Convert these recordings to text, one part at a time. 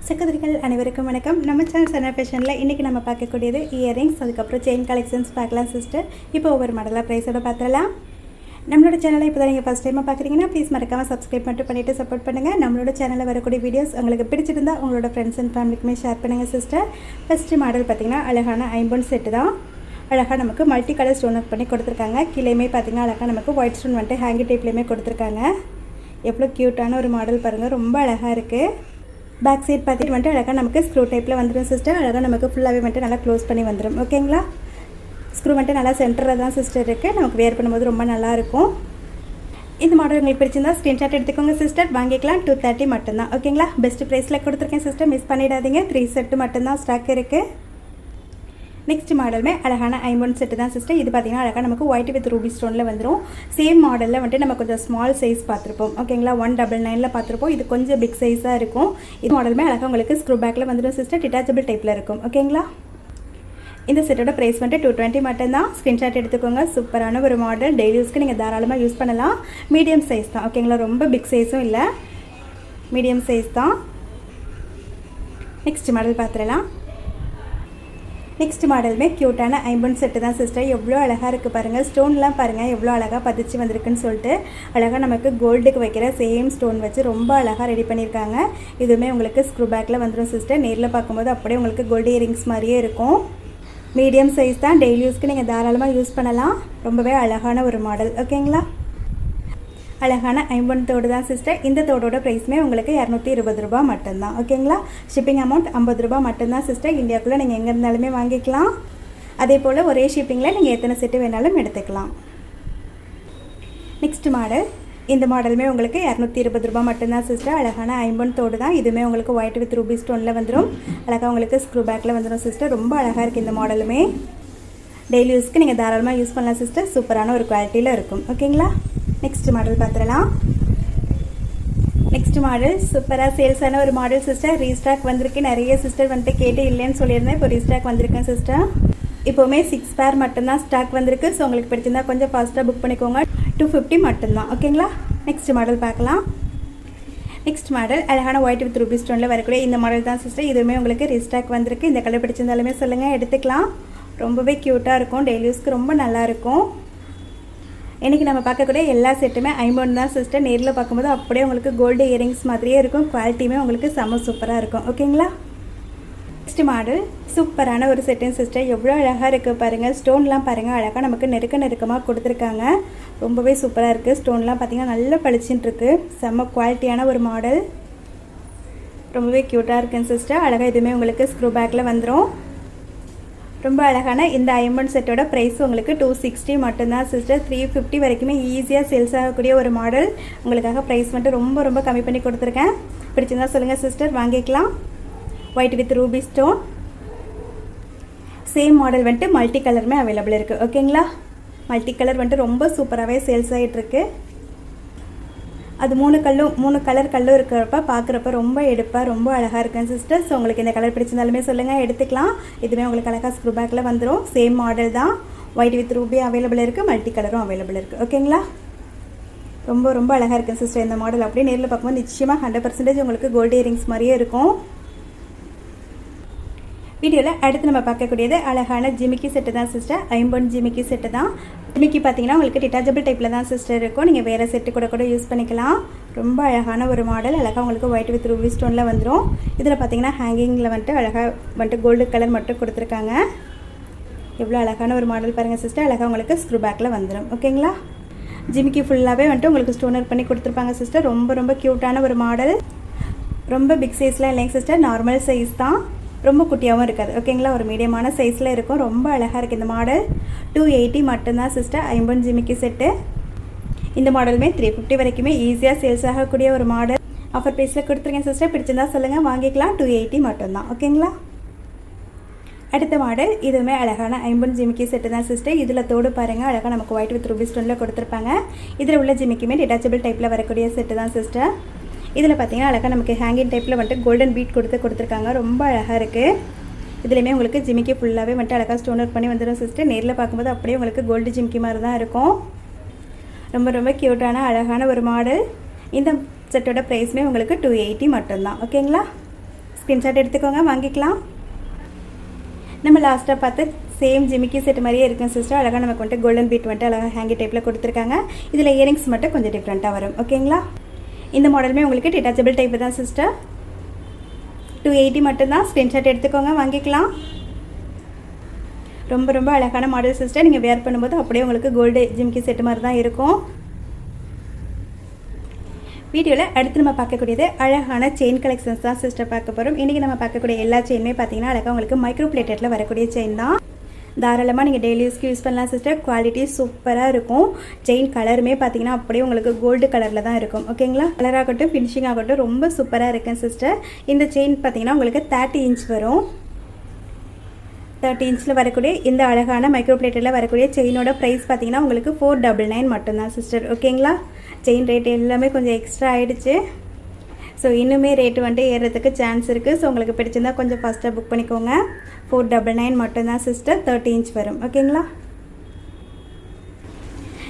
சகோதரிகள் அனைவருக்கும் வணக்கம். நம்ம சேனல் சனா ஃபேஷனில் இன்றைக்கி நம்ம பார்க்கக்கூடியது இயரிங்ஸ், அதுக்கப்புறம் செயின் கலெக்ஷன்ஸ் பார்க்கலாம் சிஸ்டர். இப்போ ஒவ்வொரு மாடலாக ப்ரைஸோட பார்த்துடலாம். நம்மளோட சேனலை இப்போ தான் நீங்கள் ஃபஸ்ட் டைமாக பார்க்குறீங்கன்னா ப்ளீஸ் மறக்காமல் சப்ஸ்கிரைப் மட்டும் பண்ணிவிட்டு சப்போர்ட் பண்ணுங்கள். நம்மளோட சேனலில் வரக்கூடிய வீடியோஸ் உங்களுக்கு பிடிச்சிருந்தா உங்களோட ஃப்ரெண்ட்ஸ் அண்ட் ஃபேமிலிக்குமே ஷேர் பண்ணுங்கள் சிஸ்டர். ஃபஸ்ட்டு மாடல் பார்த்திங்கன்னா அழகான ஐம்பொன் செட்டு தான். அழகாக நமக்கு மல்டி கலர் ஸ்டோன் ஒர்க் பண்ணி கொடுத்துருக்காங்க. கீழேயுமே பார்த்திங்கன்னா அழகாக நமக்கு ஒயிட் ஸ்டோன் வந்துட்டு ஹேங்கி டைப்லேயுமே கொடுத்துருக்காங்க. எவ்வளோ க்யூட்டான ஒரு மாடல் பாருங்கள், ரொம்ப அழகாக இருக்குது. பேக் சைட் பார்த்துட்டு வந்துட்டு அழகாக நமக்கு ஸ்க்ரூ டைப்பில் வந்துடும் சிஸ்டர். அழகாக நமக்கு ஃபுல்லாகவே வந்துட்டு நல்லா க்ளோஸ் பண்ணி வந்துடும். ஓகேங்களா, ஸ்க்ரூ வந்துட்டு நல்லா சென்டரில் தான் சிஸ்டர் இருக்குது. நமக்கு வேர் பண்ணும்போது ரொம்ப நல்லாயிருக்கும். இந்த மாடல் உங்களுக்கு பிடிச்சிருந்தா ஸ்க்ரீன்ஷாட் எடுத்துக்கோங்க சிஸ்டர். வாங்கிக்கலாம். 230 மட்டும்தான். ஓகேங்களா, பெஸ்ட் ப்ரைஸில் கொடுத்துருக்கேன் சிஸ்டர், மிஸ் பண்ணிடாதீங்க. 3 செட்டு மட்டும்தான் ஸ்டாக் இருக்குது. நெக்ஸ்ட் மாடலுமே அழகான ஐம்பொன் செட்டு தான் சிஸ்டர். இது பார்த்திங்கன்னா அழகாக நமக்கு ஒயிட் வித் ரூபி ஸ்டோனில் வந்துடும். சேம் மாடலில் வந்துட்டு நம்ம கொஞ்சம் ஸ்மால் சைஸ் பார்த்துருப்போம். ஓகேங்களா, 199 பார்த்துருப்போம். இது கொஞ்சம் பிக் சைஸாக இருக்கும். இது மாடலுமே அழகாக உங்களுக்கு ஸ்க்ரூ பேக்கில் வந்துடும் சிஸ்டர். டிட்டாச்சபிள் டைப்பில் இருக்கும். ஓகேங்களா, இந்த செட்டோட ப்ரைஸ் வந்துட்டு 220 மட்டும்தான். ஸ்க்ரீன்ஷாட் எடுத்துக்கோங்க. சூப்பரான ஒரு மாடல், டெய்லி யூஸ்க்கு நீங்கள் தாராளமாக யூஸ் பண்ணலாம். மீடியம் சைஸ் தான். ஓகேங்களா, ரொம்ப பிக் சைஸும் இல்லை, மீடியம் சைஸ் தான். நெக்ஸ்ட் மாடல் பார்த்துடலாம். நெக்ஸ்ட் மாடலுமே க்யூட்டான ஐம்பொன் செட்டு தான் சிஸ்டர். எவ்வளோ அழகாக இருக்குது பாருங்கள். ஸ்டோன்லாம் பாருங்கள் எவ்வளோ அழகாக பதிச்சு வந்திருக்குன்னு சொல்லிட்டு. அழகாக நமக்கு கோல்டுக்கு வைக்கிற சேம் ஸ்டோன் வச்சு ரொம்ப அழகாக ரெடி பண்ணியிருக்காங்க. இதுவுமே உங்களுக்கு ஸ்க்ரூ பேக்கில் வந்துடும் சிஸ்டர். நேரில் பார்க்கும்போது அப்படியே உங்களுக்கு கோல்டு இயரிங்ஸ் மாதிரியே இருக்கும். மீடியம் சைஸ் தான். டெய்லி யூஸ்க்கு நீங்கள் தாராளமாக யூஸ் பண்ணலாம். ரொம்பவே அழகான ஒரு மாடல். ஓகேங்களா, அழகான ஐம்பொன் தோடு தான் சிஸ்டர். இந்த தோடோட ப்ரைஸுமே உங்களுக்கு 220 ரூபா மட்டும்தான். ஓகேங்களா, ஷிப்பிங் அமௌண்ட் 50 ரூபா மட்டும்தான் சிஸ்டர். இந்தியாவுக்குள்ளே நீங்கள் எங்கே இருந்தாலுமே வாங்கிக்கலாம். அதே போல் ஒரே ஷிப்பிங்கில் நீங்கள் எத்தனை செட்டு வேணாலும் எடுத்துக்கலாம். Next model. இந்த மாடலுமே உங்களுக்கு 220 ரூபா மட்டும்தான் சிஸ்டர். அழகான ஐம்பொன் தோடு தான். இதுவுமே உங்களுக்கு ஒயிட் வித் ரூபி ஸ்டோனில் வந்துடும். அழகாக உங்களுக்கு ஸ்க்ரூ பேக்கில் வந்துடும் சிஸ்டர். ரொம்ப அழகாக இருக்குது இந்த மாடலுமே. டெய்லி யூஸ்க்கு நீங்கள் தாராளமாக யூஸ் பண்ணலாம் சிஸ்டர். சூப்பரான ஒரு குவாலிட்டியில் இருக்கும். ஓகேங்களா, நெக்ஸ்ட் மாடல் பார்த்துடலாம். நெக்ஸ்ட் மாடல் சூப்பராக சேல்ஸான ஒரு மாடல் சிஸ்டர். ரீஸ்டாக் வந்திருக்கு. நிறைய சிஸ்டர் வந்துட்டு கேட்டு இல்லைன்னு சொல்லியிருந்தேன். இப்போ ரீஸ்டாக் வந்திருக்கேன் சிஸ்டர். இப்போவுமே 6 பேர் மட்டும்தான் ஸ்டாக் வந்திருக்கு. ஸோ உங்களுக்கு பிடிச்சிருந்தா கொஞ்சம் ஃபாஸ்ட்டாக புக் பண்ணிக்கோங்க. 250 மட்டும்தான். ஓகேங்களா, நெக்ஸ்ட் மாடல் பார்க்கலாம். நெக்ஸ்ட் மாடல் அழகான ஒயிட் வித் ரூபி ஸ்டோனில் வரக்கூடிய இந்த மாடல் தான் சிஸ்டர். இதுவுமே உங்களுக்கு ரீஸ்டாக் வந்திருக்கு. இந்த கலர் பிடிச்சிருந்தாலுமே சொல்லுங்கள், எடுத்துக்கலாம். ரொம்பவே க்யூட்டாக இருக்கும். டெய்லி யூஸ்க்கு ரொம்ப நல்லாயிருக்கும். இன்றைக்கி நம்ம பார்க்கக்கூடிய எல்லா செட்டுமே ஐம்பொன் தான் சிஸ்டர். நேரில் பார்க்கும்போது அப்படியே உங்களுக்கு கோல்டு இயரிங்ஸ் மாதிரியே இருக்கும். குவாலிட்டியுமே உங்களுக்கு செம்ம சூப்பராக இருக்கும். ஓகேங்களா, நெக்ஸ்ட் மாடல் சூப்பரான ஒரு செட்டுங்க சிஸ்டர். எவ்வளோ அழகாக இருக்குது பாருங்கள். ஸ்டோன்லாம் பாருங்கள் அழகாக நமக்கு நெருக்கமாக கொடுத்துருக்காங்க. ரொம்பவே சூப்பராக இருக்குது. ஸ்டோன்லாம் பார்த்திங்கன்னா நல்லா பளிச்சுன்னு இருக்குது. செம்ம குவாலிட்டியான ஒரு மாடல். ரொம்பவே க்யூட்டாக இருக்குங்க சிஸ்டர். அழகாக இதுவுமே உங்களுக்கு ஸ்க்ரூ பேக்கில் வந்துடும். ரொம்ப அழகான இந்த ஐம்பொன் செட்டோட ப்ரைஸ் உங்களுக்கு 260 மட்டும்தான் சிஸ்டர். 350 வரைக்குமே ஈஸியாக சேல்ஸ் ஆகக்கூடிய ஒரு மாடல். உங்களுக்காக ப்ரைஸ் வந்துட்டு ரொம்ப கம்மி பண்ணி கொடுத்துருக்கேன். பிடிச்சிருந்தா சொல்லுங்கள் சிஸ்டர், வாங்கிக்கலாம். White with Ruby stone. Same model வந்துட்டு மல்டி கலருமே அவைலபிள் இருக்குது. ஓகேங்களா, மல்டி கலர் வந்துட்டு ரொம்ப சூப்பராகவே சேல்ஸ் ஆகிட்டுருக்கு. அது 3 கலர் கல்லும் இருக்கிறப்ப பார்க்குறப்ப ரொம்ப எடுப்பாக ரொம்ப அழகாக இருக்குங்க சிஸ்டர். ஸோ உங்களுக்கு இந்த கலர் பிடிச்சிருந்தாலுமே சொல்லுங்கள், எடுத்துக்கலாம். இதுவுமே உங்களுக்கு அழகாக ஸ்க்ரூ பேக்கில் வந்துடும். சேம் மாடல் தான். ஒயிட் வித் ரூபி அவைலபிள் இருக்குது. மல்டி கலரும் அவைலபிள் இருக்குது. ஓகேங்களா, ரொம்ப அழகாக இருக்குங்க சிஸ்டர் இந்த மாடல். அப்படியே நேரில் பார்க்கும்போது நிச்சயமாக 100% உங்களுக்கு கோல்டு இயரிங்ஸ் மாதிரியே இருக்கும். வீடியோவில் அடுத்து நம்ம பார்க்கக்கூடியது அழகான ஜிமிக்கி செட்டு தான் சிஸ்டர். ஐம்பொன் ஜிமிக்கி செட்டு தான். ஜிமிக்கி பார்த்தீங்கன்னா உங்களுக்கு டிட்டாச்சபிள் டைப்பில் தான் சிஸ்டர் இருக்கும். நீங்கள் வேறு செட்டு கூட யூஸ் பண்ணிக்கலாம். ரொம்ப அழகான ஒரு மாடல். அழகாக உங்களுக்கு ஒயிட் வித் ரூபி ஸ்டோனில் வந்துடும். இதில் பார்த்தீங்கன்னா ஹேங்கிங்கில் வந்துட்டு அழகாக வந்துட்டு கோல்டு கலர் மட்டும் கொடுத்துருக்காங்க. எவ்வளோ அழகான ஒரு மாடல் பாருங்கள் சிஸ்டர். அழகாக உங்களுக்கு ஸ்க்ரூ பேக்கில் வந்துடும். ஓகேங்களா, ஜிமிக்கி ஃபுல்லாகவே வந்துட்டு உங்களுக்கு ஸ்டோன் ஒர்க் பண்ணி கொடுத்துருப்பாங்க சிஸ்டர். ரொம்ப க்யூட்டான ஒரு மாடல். ரொம்ப பிக் சைஸ்லாம் இல்லைங்க சிஸ்டர், நார்மல் சைஸ் தான். ரொம்ப குட்டியாகவும் இருக்காது. ஓகேங்களா, ஒரு மீடியமான சைஸில் இருக்கும். ரொம்ப அழகாக இருக்குது இந்த மாடல். 280 மட்டும்தான் சிஸ்டர் ஐம்பொன் ஜிமிக்கி செட்டு. இந்த மாடலுமே 350 வரைக்குமே ஈஸியாக சேல்ஸ் ஆகக்கூடிய ஒரு மாடல். ஆஃபர் ப்ரைஸில் கொடுத்துருக்கேன் சிஸ்டர். பிடிச்சிருந்தா சொல்லுங்கள், வாங்கிக்கலாம். 280 மட்டும்தான். ஓகேங்களா, அடுத்த மாடல். இதுவுமே அழகான ஐம்பொன் ஜிமிக்கி செட்டு தான் சிஸ்டர். இதில் தோடு பாருங்கள் அழகாக நமக்கு ஒயிட் வித் ரூபி ஸ்டோனில் கொடுத்துருப்பாங்க. இதில் உள்ள ஜிமிக்கியுமே டிட்டாச்சபிள் டைப்பில் வரக்கூடிய செட்டு தான் சிஸ்டர். இதில் பார்த்தீங்கன்னா அழகாக நமக்கு ஹேங்கிங் டைப்பில் வந்துட்டு கோல்டன் பீட் கொடுத்துருக்காங்க. ரொம்ப அழகாக இருக்குது. இதுலேயுமே உங்களுக்கு ஜிமிக்கி ஃபுல்லாகவே வந்துட்டு அழகாக ஸ்டோன் ஒர்க் பண்ணி வந்துடும் சிஸ்டர். நேரில் பார்க்கும்போது அப்படியே உங்களுக்கு கோல்டு ஜிமிக்கி மாதிரி தான் இருக்கும். ரொம்ப க்யூட்டான அழகான ஒரு மாடல். இந்த செட்டோட ப்ரைஸுமே உங்களுக்கு 280 மட்டும்தான். ஓகேங்களா, ஸ்க்ரீன்ஷாட் எடுத்துக்கோங்க, வாங்கிக்கலாம். நம்ம லாஸ்ட்டாக பார்த்து சேம் ஜிமிக்கி செட் மாதிரியே இருக்கும் சிஸ்டர். அழகாக நமக்கு வந்துட்டு கோல்டன் பீட் வந்துட்டு அழகாக ஹேங்கி டைப்பில் கொடுத்துருக்காங்க. இதில் இயரிங்ஸ் மட்டும் கொஞ்சம் டிஃப்ரெண்ட்டாக வரும். ஓகேங்களா? இந்த மாடலுமே உங்களுக்கு டிட்டாச்சபிள் டைப்பு தான் சிஸ்டர். 280 மட்டும்தான். ஸ்க்ரீன்ஷாட் எடுத்துக்கோங்க, வாங்கிக்கலாம். ரொம்ப ரொம்ப அழகான மாடல் சிஸ்டர். நீங்கள் வேர் பண்ணும்போது அப்படியே உங்களுக்கு கோல்டு ஜிமிக்கி செட் மாதிரி தான் இருக்கும். வீடியோவில் அடுத்து நம்ம பார்க்கக்கூடியது அழகான செயின் கலெக்ஷன்ஸ் தான் சிஸ்டர் பார்க்க போகிறோம். இன்றைக்கி நம்ம பார்க்கக்கூடிய எல்லா செயினுமே பார்த்தீங்கன்னா அழகாக உங்களுக்கு மைக்ரோ பிளேட்டடில் வரக்கூடிய செயின் தான். தாராளமாக நீங்கள் டெய்லி யூஸ்க்கு யூஸ் பண்ணலாம் சிஸ்டர். குவாலிட்டி சூப்பராக இருக்கும். செயின் கலருமே பார்த்தீங்கன்னா அப்படியே உங்களுக்கு கோல்டு கலரில் தான் இருக்கும். ஓகேங்களா? கலராகட்டும் ஃபினிஷிங் ஆகட்டும் ரொம்ப சூப்பராக இருக்கும் சிஸ்டர். இந்த செயின் பார்த்தீங்கன்னா உங்களுக்கு 30 இன்ச் வரும். 30 இன்ச்சில் வரக்கூடிய இந்த அழகான மைக்ரோ பிளேட்டில் வரக்கூடிய செயினோட ப்ரைஸ் பார்த்தீங்கன்னா உங்களுக்கு 499 மட்டும்தான் சிஸ்டர். ஓகேங்களா? செயின் ரேட் எல்லாமே கொஞ்சம் எக்ஸ்ட்ரா ஆகிடுச்சு. ஸோ இன்னுமே ரேட்டு வந்துட்டு ஏறுறதுக்கு சான்ஸ் இருக்குது. ஸோ உங்களுக்கு பிடிச்சிருந்தா கொஞ்சம் ஃபாஸ்ட்டாக புக் பண்ணிக்கோங்க. 499 மட்டும்தான் சிஸ்டர். 30 இன்ச் வரும். ஓகேங்களா?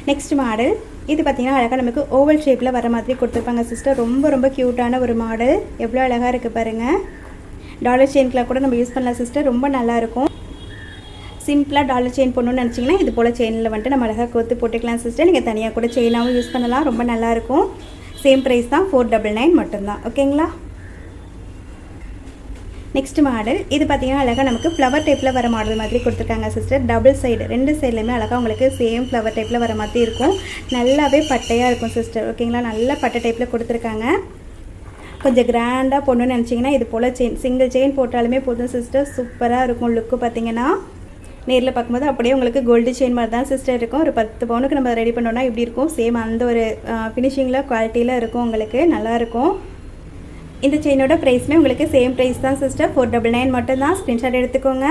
நெக்ஸ்ட் மாடல் இது பார்த்திங்கன்னா அழகாக நமக்கு ஓவல் ஷேப்பில் வர மாதிரி கொடுத்துருப்பாங்க சிஸ்டர். ரொம்ப ரொம்ப க்யூட்டான ஒரு மாடல். எவ்வளோ அழகாக இருக்குது பாருங்கள். டாலர் செயின்கில் கூட நம்ம யூஸ் பண்ணலாம் சிஸ்டர். ரொம்ப நல்லாயிருக்கும். சிம்பிளாக டாலர் செயின் போடணும்னு நினச்சிங்கன்னா இது போல் செயினில் வந்துட்டு நம்ம அழகாக கோத்து போட்டுக்கலாம் சிஸ்டர். நீங்கள் தனியாக கூட செயினாகவும் யூஸ் பண்ணலாம். ரொம்ப நல்லாயிருக்கும். சேம் ப்ரைஸ் தான். 499 மட்டும்தான். ஓகேங்களா? நெக்ஸ்ட் மாடல் இது பார்த்தீங்கன்னா அழகாக நமக்கு ஃப்ளவர் டைப்பில் வர மாடல் மாதிரி கொடுத்துருக்காங்க சிஸ்டர். டபுள் சைடு 2 சைட்லையுமே அழகாக உங்களுக்கு சேம் ஃப்ளவர் டைப்பில் வர மாதிரி இருக்கும். நல்லாவே பட்டையாக இருக்கும் சிஸ்டர். ஓகேங்களா? நல்ல பட்டை டைப்பில் கொடுத்துருக்காங்க. கொஞ்சம் கிராண்டாக போடணும்னு நினச்சிங்கன்னா இது போல் செயின் சிங்கிள் செயின் போட்டாலுமே போதும் சிஸ்டர். சூப்பராக இருக்கும் லுக்கு. பார்த்தீங்கன்னா நேரில் பார்க்கும்போது அப்படியே உங்களுக்கு கோல்டு செயின் மாதிரி தான் சிஸ்டர் இருக்கும். ஒரு 10 பவுனுக்கு நம்ம ரெடி பண்ணோன்னா இப்படி இருக்கும். சேம் அந்த ஒரு ஃபினிஷிங்கில் குவாலிட்டியில் இருக்கும். உங்களுக்கு நல்லாயிருக்கும். இந்த செயினோட ப்ரைஸுமே உங்களுக்கு சேம் ப்ரைஸ் தான் சிஸ்டர். 499 மட்டும்தான். ஸ்க்ரீன்ஷாட் எடுத்துக்கோங்க.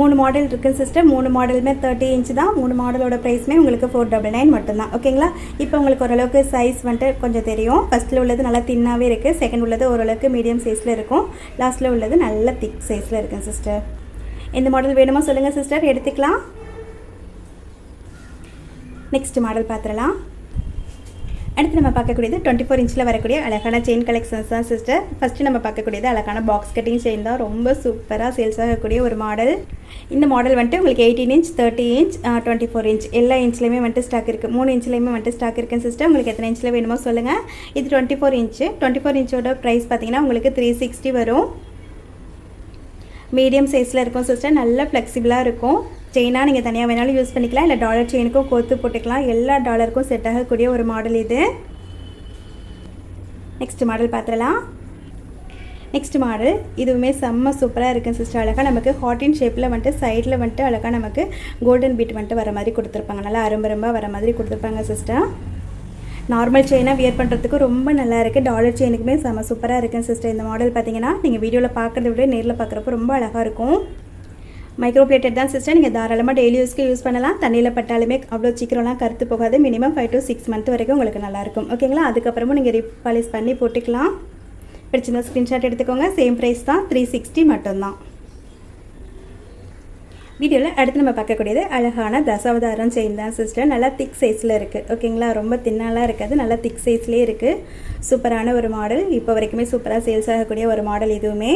3 மாடல் இருக்குது சிஸ்டர். 3 மாடலுமே 30 இன்ச் தான். 3 மாடலோட ப்ரைஸுமே உங்களுக்கு 499 மட்டும்தான். ஓகேங்களா? இப்போ உங்களுக்கு ஓரளவுக்கு சைஸ் வந்துட்டு கொஞ்சம் தெரியும். ஃபஸ்ட்டில் உள்ளது நல்லா தின்னாகவே இருக்குது. செகண்ட் உள்ளது ஓரளவுக்கு மீடியம் சைஸில் இருக்கும். லாஸ்ட்டில் உள்ளது நல்ல திக் சைஸில் இருக்குங்க சிஸ்டர். இந்த மாடல் வேணுமோ சொல்லுங்கள் சிஸ்டர், எடுத்துக்கலாம். நெக்ஸ்ட் மாடல் பார்த்துடலாம். அடுத்து நம்ம பார்க்கக்கூடியது 24 இன்ச்சில் வரக்கூடிய அழகான செயின் கலெக்ஷன்ஸ் தான் சிஸ்டர். ஃபஸ்ட்டு நம்ம பார்க்கக்கூடியது அழகான பாக்ஸ் கட்டிங் செயின் தான். ரொம்ப சூப்பராக சேல்ஸ் ஆகக்கூடிய ஒரு மாடல். இந்த மாடல் வந்துட்டு உங்களுக்கு 18 இன்ச் 30 இன்ச் 24 இன்ச் எல்லா இன்ச்லேயுமே வந்துட்டு ஸ்டாக் இருக்குது. 3 இன்ச்லேயுமே வந்துட்டு ஸ்டாக் இருக்குன்னு சிஸ்டர். உங்களுக்கு எத்தனை இன்ச்சில் வேணுமோ சொல்லுங்கள். இது 24 இன்ச்சு. 24 இன்ச்சோட ப்ரைஸ் பார்த்தீங்கன்னா உங்களுக்கு 360 வரும். மீடியம் சைஸில் இருக்கும் சிஸ்டர். நல்லா ஃப்ளெக்சிபிளாக இருக்கும். செயினாக நீங்கள் தனியாக வேணாலும் யூஸ் பண்ணிக்கலாம். இல்லை டாலர் செயினுக்கும் கோத்து போட்டுக்கலாம். எல்லா டாலருக்கும் செட் ஆகக்கூடிய ஒரு மாடல் இது. நெக்ஸ்ட் மாடல் பார்த்துடலாம். நெக்ஸ்ட் மாடல் இதுவுமே செம்ம சூப்பராக இருக்குது சிஸ்டர். அழகாக நமக்கு ஹார்டின் ஷேப்பில் வந்துட்டு சைடில் வந்துட்டு அழகாக நமக்கு கோல்டன் பீட் வந்துட்டு வர மாதிரி கொடுத்துருப்பாங்க. நல்லா அரும்பரம்பாக வர மாதிரி கொடுத்துருப்பாங்க சிஸ்டர். நார்மல் செயினாக வியர் பண்ணுறதுக்கு ரொம்ப நல்லா இருக்குது. டாலர் செயினுக்குமே செம்ம சூப்பராக இருக்குங்க சிஸ்டர். இந்த மாடல் பார்த்தீங்கன்னா நீங்கள் வீடியோவில் பார்க்குறத விட நேரில் பார்க்குறப்போ ரொம்ப அழகாக இருக்கும். மைக்ரோ பிளேட்டட் தான் சிஸ்டர். நீங்கள் தாராளமாக டெய்லி யூஸ்க்கு யூஸ் பண்ணலாம். தண்ணியில் பட்டாலுமே அவ்வளோ சீக்கிரம்லாம் கருத்து போகாது. மினிமம் 5 to 6 மந்த் வரைக்கும் உங்களுக்கு நல்லாயிருக்கும். ஓகேங்களா? அதுக்கப்புறமும் நீங்கள் ரீபாலிஷ் பண்ணி போட்டுக்கலாம். பிடிச்சிருந்தா ஸ்க்ரீன்ஷாட் எடுத்துக்கோங்க. சேம் ப்ரைஸ் தான். 360 மட்டும்தான். வீடியோவில் அடுத்து நம்ம பார்க்கக்கூடியது அழகான தசாவதாரம் செயின் தான் சிஸ்டர். நல்லா திக் சைஸில் இருக்குது. ஓகேங்களா? ரொம்ப தின்னாலாம் இருக்காது. நல்லா திக் சைஸ்லேயே இருக்குது. சூப்பரான ஒரு மாடல். இப்போ வரைக்குமே சூப்பராக சேல்ஸ் ஆகக்கூடிய ஒரு மாடல் இதுவுமே.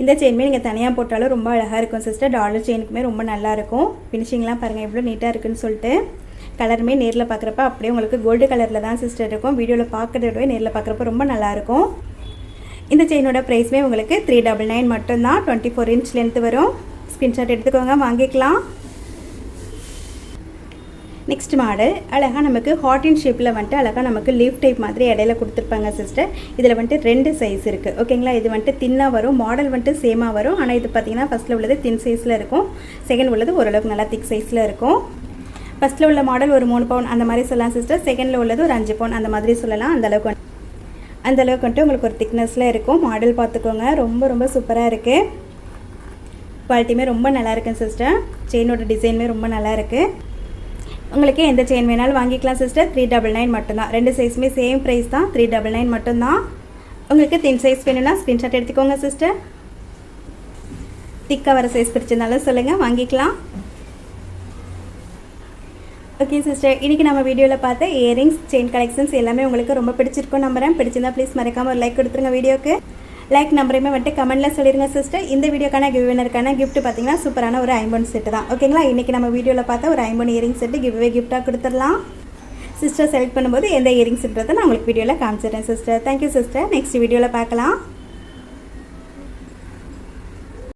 இந்த செயினுமே நீங்கள் தனியாக போட்டாலும் ரொம்ப அழகாக இருக்கும் சிஸ்டர். டாலர் செயினுக்குமே ரொம்ப நல்லாயிருக்கும். ஃபினிஷிங்லாம் பாருங்கள் எவ்வளோ நீட்டாக இருக்குதுன்னு சொல்லிட்டு. கலருமே நேரில் பார்க்குறப்ப அப்படியே உங்களுக்கு கோல்டு கலரில் தான் சிஸ்டர் இருக்கும். வீடியோவில் பார்க்குறத விட நேரில் பார்க்குறப்ப ரொம்ப நல்லாயிருக்கும். இந்த செயினோட ப்ரைஸுமே உங்களுக்கு 399 மட்டும்தான். 24 இன்ச் லென்த் வரும். ஸ்க்ரீன்ஷாட் எடுத்துக்கோங்க, வாங்கிக்கலாம். நெக்ஸ்ட் மாடல் அழகாக நமக்கு ஹார்டின் ஷேப்பில் வந்துட்டு அழகாக நமக்கு லீஃப் டைப் மாதிரி இடையில கொடுத்துருப்பாங்க சிஸ்டர். இதில் வந்துட்டு 2 சைஸ் இருக்குது. ஓகேங்களா? இது வந்துட்டு தின்னாக வரும். மாடல் வந்துட்டு சேமாக வரும். ஆனால் இது பார்த்தீங்கன்னா ஃபஸ்ட்டில் உள்ளது தின் சைஸில் இருக்கும். செகண்ட் உள்ளது ஓரளவுக்கு நல்லா திக் சைஸில் இருக்கும். ஃபஸ்ட்டில் உள்ள மாடல் ஒரு 3 பவுன் அந்த மாதிரி சொல்லலாம் சிஸ்டர். செகண்டில் உள்ளது ஒரு 5 பவுன் அந்த மாதிரி சொல்லலாம். அந்தளவுக்கு வந்துட்டு உங்களுக்கு ஒரு திக்னஸில் இருக்கும். மாடல் பார்த்துக்கோங்க. ரொம்ப ரொம்ப சூப்பராக இருக்குது. குவாலிட்டியுமே ரொம்ப நல்லா இருக்குங்க சிஸ்டர். செயினோட டிசைனுமே ரொம்ப நல்லா இருக்குது. உங்களுக்கு எந்த செயின் வேணாலும் வாங்கிக்கலாம் சிஸ்டர். 399 மட்டும்தான். 2 சைஸுமே சேம் ப்ரைஸ் தான். 399 மட்டும்தான். உங்களுக்கு தின் சைஸ் வேணும்னா ஸ்க்ரீன்ஷாட் எடுத்துக்கோங்க சிஸ்டர். திக்காக வர சைஸ் பிடிச்சிருந்தாலும் சொல்லுங்கள், வாங்கிக்கலாம். ஓகே சிஸ்டர், இன்றைக்கி நம்ம வீடியோவில் பார்த்த இயரிங்ஸ் செயின் கலெக்ஷன்ஸ் எல்லாமே உங்களுக்கு ரொம்ப பிடிச்சிருக்கும் நம்புறேன். பிடிச்சிருந்தா ப்ளீஸ் மறக்காமல் ஒரு லைக் கொடுத்துருங்க வீடியோக்கு. லைக் நம்பரையுமே வந்துட்டு கமெண்ட்டில் சொல்லிடுங்க சிஸ்டர். இந்த வீடியோக்கான கிவ்வினருக்கான கிஃப்ட் பார்த்தீங்கன்னா சூப்பரான ஒரு ஐம்பொன் செட்டு தான். ஓகேங்களா, இன்றைக்கி நம்ம வீடியோவில் பார்த்தா ஒரு ஐம்பொன் இயரிங் செட்டு கிஃப்டாக கொடுத்துடலாம். சிஸ்டர் செலக்ட் பண்ணும்போது எந்த இயரிங்ஸ்ன்றதை நான் உங்களுக்கு வீடியோவில் காமிச்சிடுறேன் சிஸ்டர். Thank you sister. நெக்ஸ்ட் வீடியோவில் பார்க்கலாம்.